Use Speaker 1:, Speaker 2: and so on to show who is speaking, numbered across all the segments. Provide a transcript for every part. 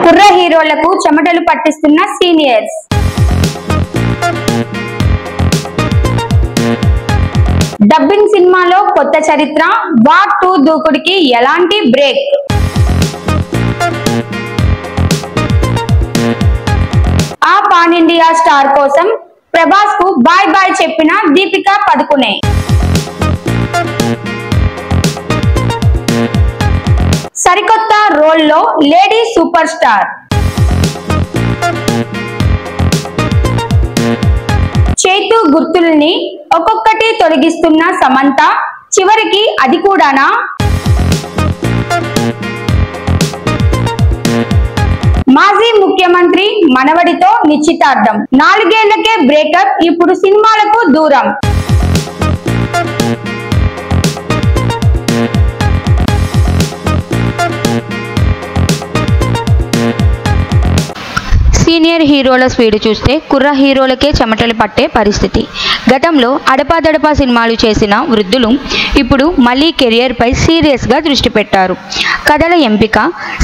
Speaker 1: కుర్ర హీరోలకు చెమటలు పట్టిస్తున్న సీనియర్స్. డబ్బింగ్ సినిమాలో కొత్త చరిత్ర. వార్ 2 దూకుడికి ఎలాంటి బ్రేక్. ఆ పాన్ ఇండియా స్టార్ కోసం ప్రభాస్ కు బాయ్ బాయ్ చెప్పిన దీపికా పదుకునే. సరికొత్త రోల్లో లేడీ సూపర్ స్టార్. చేతు గుర్తుల్ని ఒక్కొక్కటి తొలగిస్తున్న సమంత, చివరికి అది కూడానా? మాజీ ముఖ్యమంత్రి మనవడితో నిశ్చితార్థం. 4 ఏళ్లకే బ్రేకప్, ఇప్పుడు సినిమాలకు దూరం.
Speaker 2: సీనియర్ హీరోల స్పీడ్ చూస్తే కుర్ర హీరోలకే చెమటలు పట్టే పరిస్థితి. గతంలో అడపాదడపా సినిమాలు చేసిన వృద్ధులు ఇప్పుడు మళ్ళీ కెరియర్పై సీరియస్గా దృష్టి పెట్టారు. కథల ఎంపిక,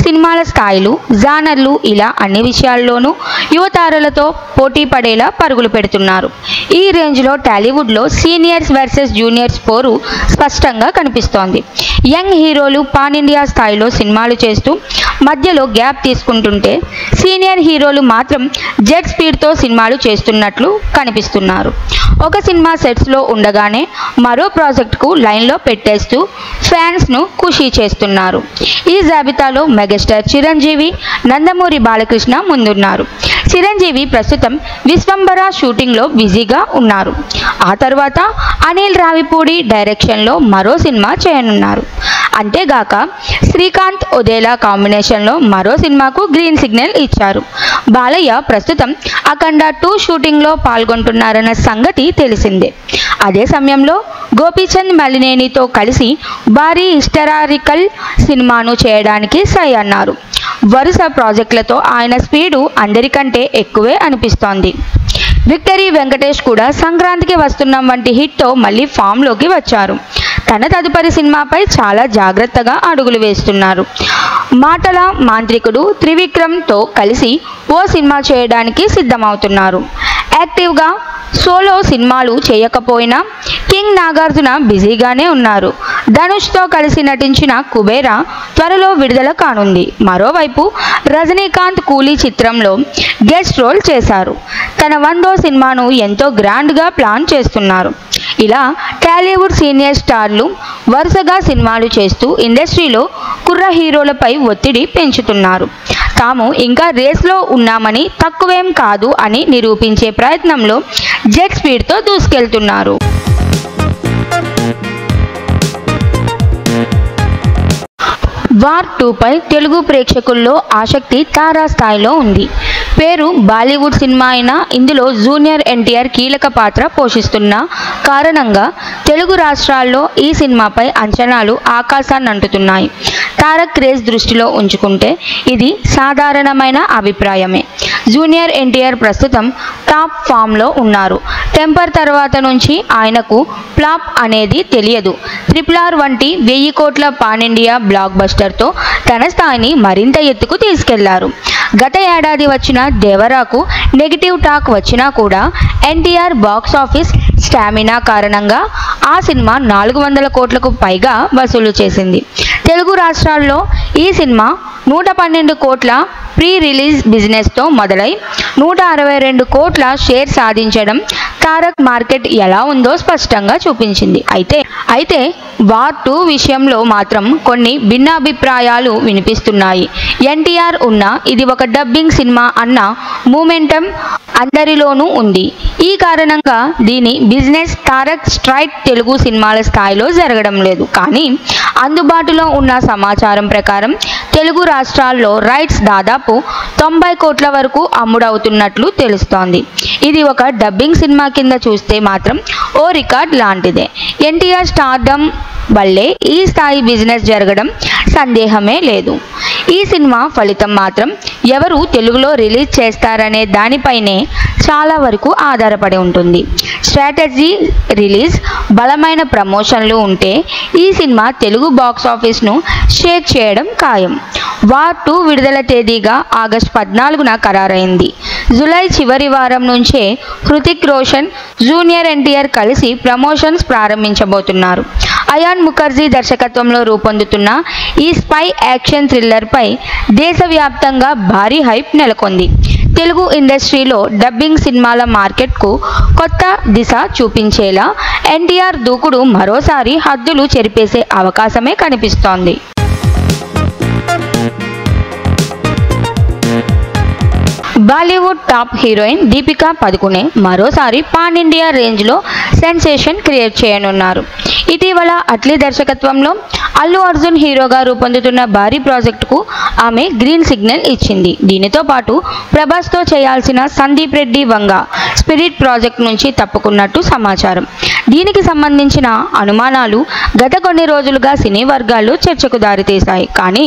Speaker 2: సినిమాల స్థాయిలు, జానర్లు ఇలా అన్ని విషయాల్లోనూ యువతారలతో పోటీ పడేలా పరుగులు పెడుతున్నారు. ఈ రేంజ్లో టాలీవుడ్లో సీనియర్స్ వర్సెస్ జూనియర్స్ పోరు స్పష్టంగా కనిపిస్తోంది. యంగ్ హీరోలు పాన్ ఇండియా స్థాయిలో సినిమాలు చేస్తూ మధ్యలో గ్యాప్ తీసుకుంటుంటే, సీనియర్ హీరోలు మాత్రం జెట్ స్పీడ్తో సినిమాలు చేస్తున్నట్లు కనిపిస్తున్నారు. ఒక సినిమా సెట్స్లో ఉండగానే మరో ప్రాజెక్టుకు లైన్లో పెట్టేస్తూ ఫ్యాన్స్ను ఖుషీ చేస్తున్నారు. ఈ జాబితాలో మెగాస్టార్ చిరంజీవి, నందమూరి బాలకృష్ణ ముందున్నారు. చిరంజీవి ప్రస్తుతం విశ్వంబర షూటింగ్లో బిజీగా ఉన్నారు. ఆ తర్వాత అనిల్ రావిపూడి డైరెక్షన్లో మరో సినిమా చేయనున్నారు. అంతేగాక శ్రీకాంత్ ఒదేలా కాంబినేషన్లో మరో సినిమాకు గ్రీన్ సిగ్నల్ ఇచ్చారు. బాలయ్య ప్రస్తుతం అఖండ 2 షూటింగ్లో పాల్గొంటున్నారన్న సంగతి తెలిసిందే. అదే సమయంలో గోపీచంద్ మలినేనితో కలిసి భారీ హిస్టారికల్ సినిమాను చేయడానికి సై అన్నారు. వరుస ప్రాజెక్టులతో ఆయన స్పీడు అందరికంటే ఎక్కువే అనిపిస్తోంది. విక్టరీ వెంకటేష్ కూడా సంక్రాంతికి వస్తున్నాం వంటి హిట్తో మళ్ళీ ఫామ్లోకి వచ్చారు. తన తదుపరి సినిమాపై చాలా జాగ్రత్తగా అడుగులు వేస్తున్నారు. మాటల మాంత్రికుడు త్రివిక్రమ్తో కలిసి ఓ సినిమా చేయడానికి సిద్ధమవుతున్నారు. యాక్టివ్గా సోలో సినిమాలు చేయకపోయినా కింగ్ నాగార్జున బిజీగానే ఉన్నారు. ధనుష్తో కలిసి నటించిన కుబేరా త్వరలో విడుదల కానుంది. మరోవైపు రజనీకాంత్ కూలీ చిత్రంలో గెస్ట్ రోల్ చేశారు. తన 100వ సినిమాను ఎంతో గ్రాండ్గా ప్లాన్ చేస్తున్నారు. ఇలా టాలీవుడ్ సీనియర్ స్టార్లు వరుసగా సినిమాలు చేస్తూ ఇండస్ట్రీలో కుర్ర హీరోలపై ఒత్తిడి పెంచుతున్నారు. తాము ఇంకా రేస్లో ఉన్నామని, తక్కువేం కాదు అని నిరూపించే ప్రయత్నంలో జెట్ స్పీడ్తో దూసుకెళ్తున్నారు. వార్ 2పై తెలుగు ప్రేక్షకుల్లో ఆసక్తి తారాస్థాయిలో ఉంది. పేరు బాలీవుడ్ సినిమా అయినా ఇందులో జూనియర్ ఎన్టీఆర్ కీలక పాత్ర పోషిస్తున్న కారణంగా తెలుగు రాష్ట్రాల్లో ఈ సినిమాపై అంచనాలు ఆకాశాన్ని అంటుతున్నాయి. తారక్ క్రేజ్ దృష్టిలో ఉంచుకుంటే ఇది సాధారణమైన అభిప్రాయమే. జూనియర్ ఎన్టీఆర్ ప్రస్తుతం టాప్ ఫామ్లో ఉన్నారు. టెంపర్ తర్వాత నుంచి ఆయనకు ఫ్లాప్ అనేది తెలియదు. RRR వంటి 1000 కోట్ల పాన్ ఇండియా బ్లాక్ బస్టర్తో తన స్థాయిని మరింత ఎత్తుకు తీసుకెళ్లారు. గత ఏడాది వచ్చిన దేవరాకు నెగిటివ్ టాక్ వచ్చినా కూడా ఎన్టీఆర్ బాక్స్ ఆఫీస్ స్టామినా కారణంగా ఆ సినిమా 400 కోట్లకు పైగా వసూలు చేసింది. తెలుగు రాష్ట్రాల్లో ఈ సినిమా 112 కోట్ల ప్రీ రిలీజ్ బిజినెస్తో మొదలై 162 కోట్ల షేర్ సాధించడం తారక్ మార్కెట్ ఎలా ఉందో స్పష్టంగా చూపించింది. అయితే వార్ 2 విషయంలో మాత్రం కొన్ని భిన్నాభిప్రాయాలు వినిపిస్తున్నాయి. ఎన్టీఆర్ ఉన్న ఇది ఒక డబ్బింగ్ సినిమా అన్న మూమెంటం అందరిలోనూ ఉంది. ఈ కారణంగా దీని బిజినెస్ తారక్ స్ట్రైట్ తెలుగు సినిమాల స్థాయిలో జరగడం లేదు. కానీ అందుబాటులో ఉన్న సమాచారం ప్రకారం తెలుగు రాష్ట్రాల్లో రైట్స్ దాదాపు 90 కోట్ల వరకు అమ్ముడవుతున్నట్లు తెలుస్తోంది. ఇది ఒక డబ్బింగ్ సినిమా కింద చూస్తే మాత్రం ఓ రికార్డ్ లాంటిదే. ఎన్టీఆర్ స్టార్డమ్ వల్లే ఈ స్థాయి బిజినెస్ జరగడం సందేహమే లేదు. ఈ సినిమా ఫలితం మాత్రం ఎవరు తెలుగులో రిలీజ్ చేస్తారనే దానిపైనే చాలా వరకు ఆధారపడి ఉంటుంది. స్ట్రాటజీ, రిలీజ్, బలమైన ప్రమోషన్లు ఉంటే ఈ సినిమా తెలుగు బాక్స్ ఆఫీస్ను షేక్ చేయడం ఖాయం. వార్ 2 విడుదల తేదీగా ఆగస్టు 14న ఖరారైంది. జూలై చివరి వారం నుంచే హృతిక్ రోషన్, జూనియర్ ఎన్టీఆర్ కలిసి ప్రమోషన్స్ ప్రారంభించబోతున్నారు. అయాన్ ముఖర్జీ దర్శకత్వంలో రూపొందుతున్న ఈ స్పై యాక్షన్ థ్రిల్లర్పై దేశవ్యాప్తంగా భారీ హైప్ నెలకొంది. తెలుగు ఇండస్ట్రీలో డబ్బింగ్ సినిమాల మార్కెట్కు కొత్త దిశ చూపించేలా ఎన్టీఆర్ దూకుడు మరోసారి హద్దులు చెరిపేసే అవకాశమే కనిపిస్తోంది. బాలీవుడ్ టాప్ హీరోయిన్ దీపికా పదుకునే మరోసారి పాన్ ఇండియా రేంజ్లో సెన్సేషన్ క్రియేట్ చేయనున్నారు. ఇటీవల అట్లీ దర్శకత్వంలో అల్లు అర్జున్ హీరోగా రూపొందుతున్న భారీ ప్రాజెక్టుకు ఆమె గ్రీన్ సిగ్నల్ ఇచ్చింది. దీనితో పాటు ప్రభాస్తో చేయాల్సిన సందీప్ రెడ్డి వంగ స్పిరిట్ ప్రాజెక్ట్ నుంచి తప్పుకున్నట్టు సమాచారం. దీనికి సంబంధించిన అనుమానాలు గత కొన్ని రోజులుగా సినీ వర్గాల్లో చర్చకు దారితీశాయి. కానీ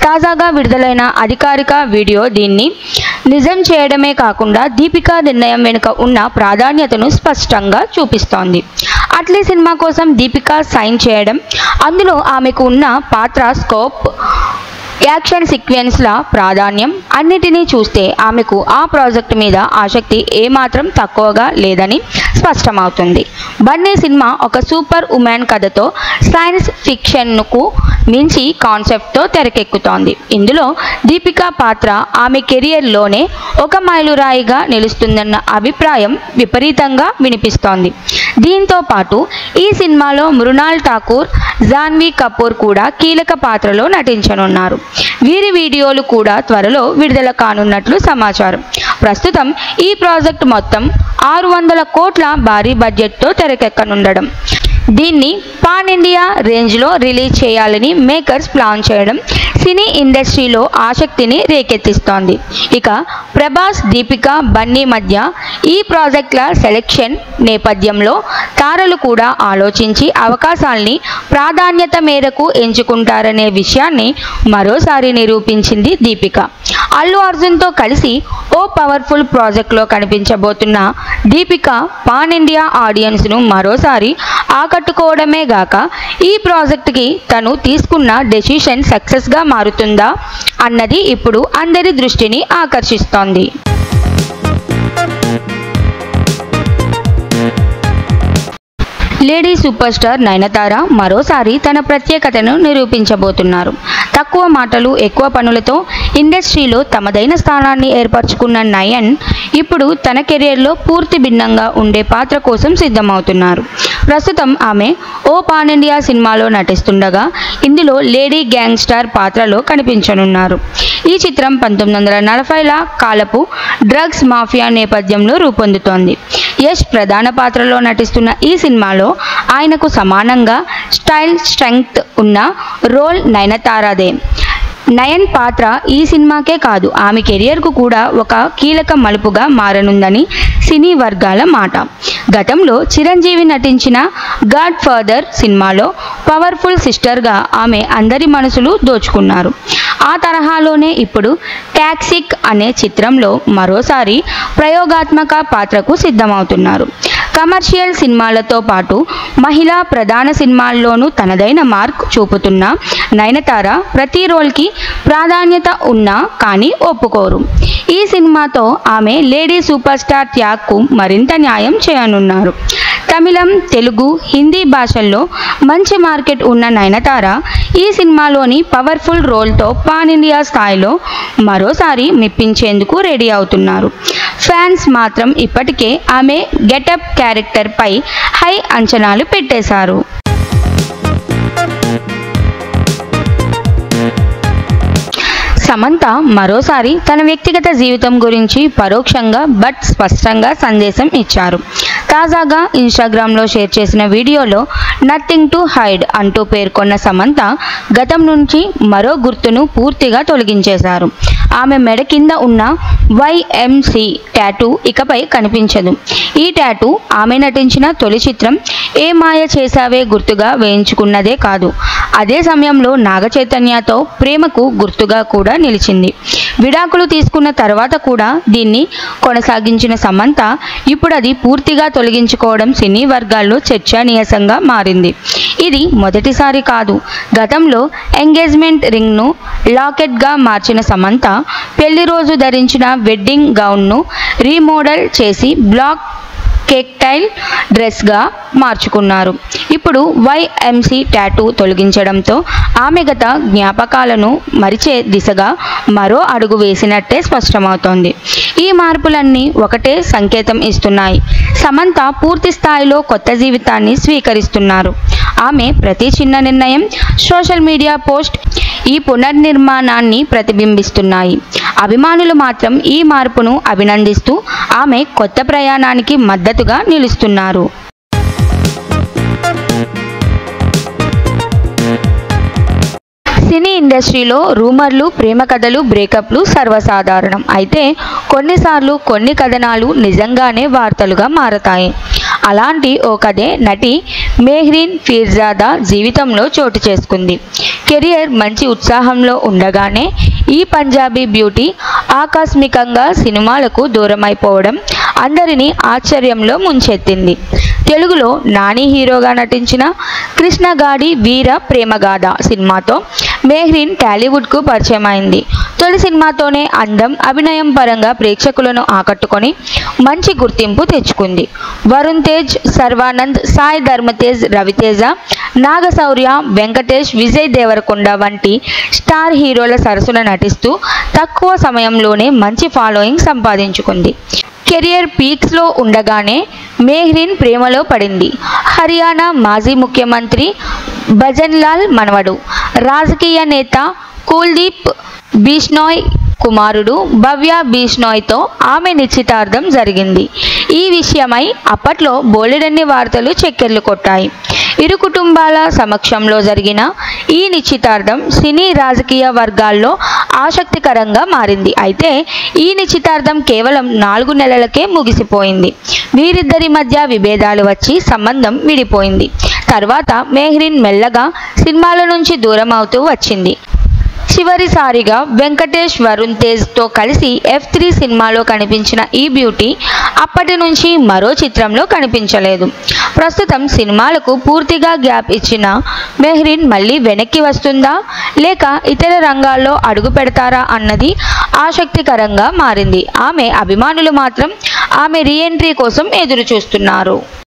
Speaker 2: తాజాగా విడుదలైన అధికారిక వీడియో దీన్ని నిజం చేయడమే కాకుండా దీపికా నిర్ణయం వెనుక ఉన్న ప్రాధాన్యతను స్పష్టంగా చూపిస్తోంది. అట్లీ సినిమా కోసం దీపికా సైన్ చేయడం, అందులో ఆమెకు ఉన్న పాత్ర స్కోప్, యాక్షన్ సీక్వెన్స్ల ప్రాధాన్యం అన్నిటినీ చూస్తే ఆమెకు ఆ ప్రాజెక్టు మీద ఆసక్తి ఏమాత్రం తక్కువగా లేదని స్పష్టమవుతుంది. బన్నీ సినిమా ఒక సూపర్ ఉమెన్ కథతో సైన్స్ ఫిక్షన్కు మించి కాన్సెప్ట్తో తెరకెక్కుతోంది. ఇందులో దీపికా పాత్ర ఆమె కెరియర్లోనే ఒక మైలురాయిగా నిలుస్తుందన్న అభిప్రాయం విపరీతంగా వినిపిస్తోంది. దీంతో పాటు ఈ సినిమాలో మృణాల్ ఠాకూర్, జాన్వీ కపూర్ కూడా కీలక పాత్రలో నటించనున్నారు. వీరి వీడియోలు కూడా త్వరలో విడుదల కానున్నట్లు సమాచారం. ప్రస్తుతం ఈ ప్రాజెక్ట్ మొత్తం 600 కోట్ల భారీ బడ్జెట్తో తెరకెక్కనుండడం, దీన్ని పాన్ ఇండియా రేంజ్లో రిలీజ్ చేయాలని మేకర్స్ ప్లాన్ చేయడం సినీ ఇండస్ట్రీలో ఆసక్తిని రేకెత్తిస్తోంది. ఇక ప్రభాస్, దీపికా, బన్నీ మధ్య ఈ ప్రాజెక్టుల సెలెక్షన్ నేపథ్యంలో తారలు కూడా ఆలోచించి అవకాశాల్ని ప్రాధాన్యత మేరకు ఎంచుకుంటారనే విషయాన్ని మరోసారి నిరూపించింది దీపిక. అల్లు అర్జున్తో కలిసి ఓ పవర్ఫుల్ ప్రాజెక్టులో కనిపించబోతున్న దీపిక పాన్ ఇండియా ఆడియన్స్ను మరోసారి ఆకట్టుకోవడమే గాక ఈ ప్రాజెక్టుకి తను తీసుకున్న డెసిషన్ సక్సెస్గా మారుతుందా అన్నది ఇప్పుడు అందరి దృష్టిని ఆకర్షిస్తోంది. లేడీ సూపర్ స్టార్ నయనతార మరోసారి తన ప్రత్యేకతను నిరూపించబోతున్నారు. తక్కువ మాటలు, ఎక్కువ పనులతో ఇండస్ట్రీలో తమదైన స్థానాన్ని ఏర్పరచుకున్న నయన్ ఇప్పుడు తన కెరీర్లో పూర్తి భిన్నంగా ఉండే పాత్ర కోసం సిద్ధమవుతున్నారు. ప్రస్తుతం ఆమె ఓ పాన్ ఇండియా సినిమాలో నటిస్తుండగా ఇందులో లేడీ గ్యాంగ్స్టర్ పాత్రలో కనిపించనున్నారు. ఈ చిత్రం 1940ల కాలపు డ్రగ్స్ మాఫియా నేపథ్యంలో రూపొందుతోంది. యష్ ప్రధాన పాత్రలో నటిస్తున్న ఈ సినిమాలో ఆయనకు సమానంగా స్టైల్, స్ట్రెంగ్త్ ఉన్న రోల్ నయనతారదే. నయన్ పాత్ర ఈ సినిమాకే కాదు, ఆమె కెరియర్కు కూడా ఒక కీలక మలుపుగా మారనుందని సినీ వర్గాల మాట. గతంలో చిరంజీవి నటించిన గాడ్ ఫాదర్ సినిమాలో పవర్ఫుల్ సిస్టర్గా ఆమె అందరి మనసులు దోచుకున్నారు. ఆ తరహాలోనే ఇప్పుడు టాక్సిక్ అనే చిత్రంలో మరోసారి ప్రయోగాత్మక పాత్రకు సిద్ధమవుతున్నారు. కమర్షియల్ సినిమాలతో పాటు మహిళా ప్రధాన సినిమాల్లోనూ తనదైన మార్క్ చూపుతున్న నయనతార ప్రతి రోల్కి ప్రాధాన్యత ఉన్నా కానీ ఒప్పుకోరు. ఈ సినిమాతో ఆమె లేడీ సూపర్ స్టార్ త్యాగ్కు మరింత న్యాయం చేయనున్నారు. తమిళం, తెలుగు, హిందీ భాషల్లో మంచి మార్కెట్ ఉన్న నయనతార ఈ సినిమాలోని పవర్ఫుల్ రోల్తో పాన్ ఇండియా స్థాయిలో మరోసారి మెప్పించేందుకు రెడీ అవుతున్నారు. ఫ్యాన్స్ మాత్రం ఇప్పటికే ఆమె గెటప్, క్యారెక్టర్పై హై అంచనాలు పెట్టేశారు. సమంత మరోసారి తన వ్యక్తిగత జీవితం గురించి పరోక్షంగా బట్ స్పష్టంగా సందేశం ఇచ్చారు. తాజాగా ఇన్స్టాగ్రామ్లో షేర్ చేసిన వీడియోలో నథింగ్ టు హైడ్ అంటూ పేర్కొన్న సమంత గతం నుంచి మరో గుర్తును పూర్తిగా తొలగించేశారు. ఆమె మెడ కింద ఉన్న YMC టాటూ ఇకపై కనిపించదు. ఈ టాటూ ఆమె నటించిన తొలి చిత్రం ఏ మాయ చేసావే గుర్తుగా వేయించుకున్నదే కాదు, అదే సమయంలో నాగ చైతన్యతో ప్రేమకు గుర్తుగా కూడా నిలిచింది. విడాకులు తీసుకున్న తర్వాత కూడా దీన్ని కొనసాగించిన సమంత ఇప్పుడు అది పూర్తిగా తొలగించుకోవడం సినీ వర్గాల్లో చర్చనీయాంశంగా మారింది. ఇది మొదటిసారి కాదు. గతంలో ఎంగేజ్మెంట్ రింగ్ను లాకెట్గా మార్చిన సమంత పెళ్లి రోజు ధరించిన వెడ్డింగ్ గౌన్ను రీమోడల్ చేసి బ్లాక్ కేక్ టైల్ డ్రెస్గా మార్చుకున్నారు. ఇప్పుడు YMC టాటూ తొలగించడంతో ఆమె గత జ్ఞాపకాలను మరిచే దిశగా మరో అడుగు వేసినట్టే స్పష్టమవుతోంది. ఈ మార్పులన్నీ ఒకటే సంకేతం ఇస్తున్నాయి. సమంత పూర్తి స్థాయిలో కొత్త జీవితాన్ని స్వీకరిస్తున్నారు. ఆమె ప్రతి చిన్న నిర్ణయం, సోషల్ మీడియా పోస్ట్ ఈ పునర్నిర్మాణాన్ని ప్రతిబింబిస్తున్నాయి. అభిమానులు మాత్రం ఈ మార్పును అభినందిస్తూ ఆమె కొత్త ప్రయాణానికి మద్దతుగా నిలుస్తున్నారు. సినీ ఇండస్ట్రీలో రూమర్లు, ప్రేమ కథలు, బ్రేకప్లు సర్వసాధారణం. అయితే కొన్నిసార్లు కొన్ని కథనాలు నిజంగానే వార్తలుగా మారతాయి. అలాంటి ఓ కథే నటి మెహ్రీన్ పీర్జాదా జీవితంలో చోటు చేసుకుంది. కెరియర్ మంచి ఉత్సాహంలో ఉండగానే ఈ పంజాబీ బ్యూటీ ఆకస్మికంగా సినిమాలకు దూరమైపోవడం అందరినీ ఆశ్చర్యంలో ముంచెత్తింది. తెలుగులో నాని హీరోగా నటించిన కృష్ణగాడి వీర ప్రేమగాథ సినిమాతో మెహ్రీన్ టాలీవుడ్కు పరిచయమైంది. తొలి సినిమాతోనే అందం, అభినయం పరంగా ప్రేక్షకులను ఆకట్టుకొని మంచి గుర్తింపు తెచ్చుకుంది. వరుణ్ తేజ్, శర్వానంద్, సాయి ధర్మతేజ్, రవితేజ, నాగశౌర్య, వెంకటేష్, విజయ్ దేవరకొండ వంటి స్టార్ హీరోల సరసన నటిస్తూ తక్కువ సమయంలోనే మంచి ఫాలోయింగ్ సంపాదించుకుంది. కెరియర్ పీక్స్లో ఉండగానే మెహ్రీన్ ప్రేమలో పడింది. హర్యానా మాజీ ముఖ్యమంత్రి భజన్లాల్ మనవడు, రాజకీయ నేత కుల్దీప్ బిష్నోయ్ కుమారుడు భవ్య బిష్నోయ్తో ఆమె నిశ్చితార్థం జరిగింది. ఈ విషయమై అప్పట్లో బోలెడన్ని వార్తలు చక్కెర్లు కొట్టాయి. ఇరు కుటుంబాల సమక్షంలో జరిగిన ఈ నిశ్చితార్థం సినీ రాజకీయ వర్గాల్లో ఆసక్తికరంగా మారింది. అయితే ఈ నిశ్చితార్థం కేవలం 4 నెలలకే ముగిసిపోయింది. వీరిద్దరి మధ్య విభేదాలు వచ్చి సంబంధం విడిపోయింది. తర్వాత మెహ్రీన్ మెల్లగా సినిమాల నుంచి దూరం అవుతూ వచ్చింది. చివరిసారిగా వెంకటేష్, వరుణ్ తేజ్తో కలిసి F3 సినిమాలో కనిపించిన ఈ బ్యూటీ అప్పటి నుంచి మరో చిత్రంలో కనిపించలేదు. ప్రస్తుతం సినిమాలకు పూర్తిగా గ్యాప్ ఇచ్చిన మెహ్రీన్ మళ్ళీ వెనక్కి వస్తుందా లేక ఇతర రంగాల్లో అడుగు పెడతారా అన్నది ఆసక్తికరంగా మారింది. ఆమె అభిమానులు మాత్రం ఆమె రీఎంట్రీ కోసం ఎదురు చూస్తున్నారు.